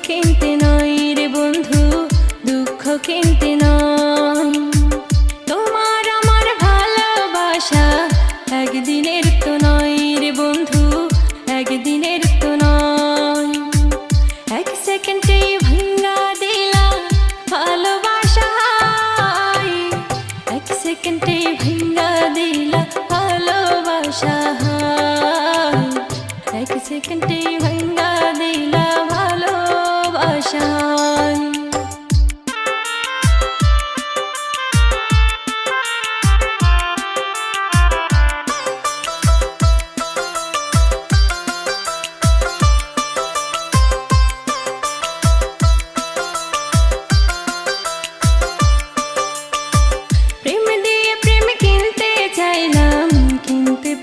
কিনতে নয় রে বন্ধু, দুঃখ কিনতে নয়। তোমার আমার ভালোবাসা একদিনের তো নয় রে বন্ধু, একদিনের তো নয়। এক সেকেন্ডে ভাঙা দিলা ভালোবাসা, এক সেকেন্ডে ভাঙা দিলা ভালোবাসা, এক সেকেন্ডে ভাঙা দিলা ভালোবাসা।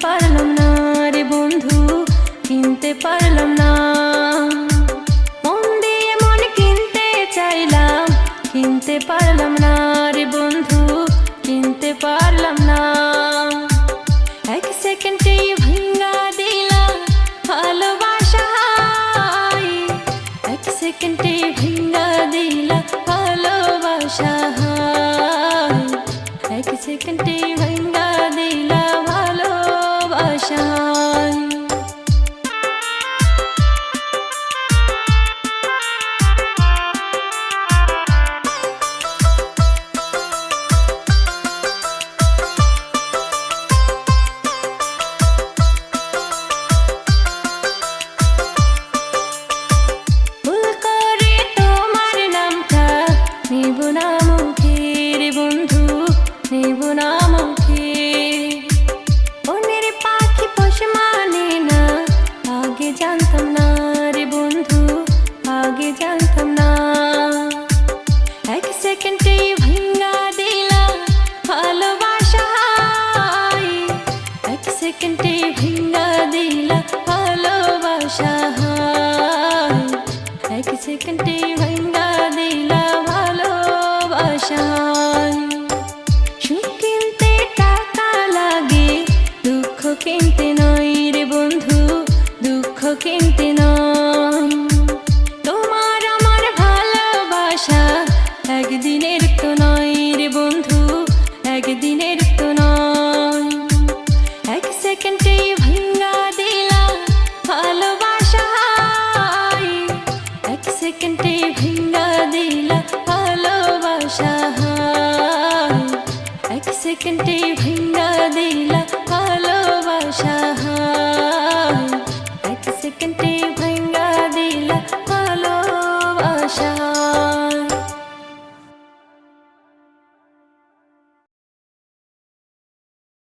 পারলাম না রে বন্ধু, কিনতে পারলাম না। মন দিয়ে মন কিনতে চাইলাম, কিনতে পারলাম না রে বন্ধু, কিনতে পারলাম না। এক সেকেন্ডে ভাঙা দিলা ভালোবাসা, এক সেকেন্ডে ভাঙা দিলা ভালোবাসা, এক সেকেন্ডে ভাঙা দিলা ভালোবাসা। ভুল করে তোমার নামটা নেব না মুখে রে বন্ধু, নেব না মুখে। মনের পাখি পোষ মানে না, আগে জানতাম না রে বন্ধু, আগে জানতাম না। এক সেকেন্ডে ভাঙা দিলা ভালোবাসা, এক সেকেন্ডে ভাঙা দিলা ভালোবাসা, এক সেকেন্ডে ভাঙা দিলা ভালোবাসা। সুখ কিনতে টাকা লাগে, দুঃখ কিনতে নয় রে বন্ধু, দুঃখ কিনতে নয়। তোমার আমার ভালোবাসা একদিনের তো নয় রে বন্ধু, একদিনের তো নয়। এক সেকেন্ডে ভাঙা দিলা ভালোবাসা, এক সেকেন্ডে ভাঙা দিলা ভালোবাসা, এক সেকেন্ডে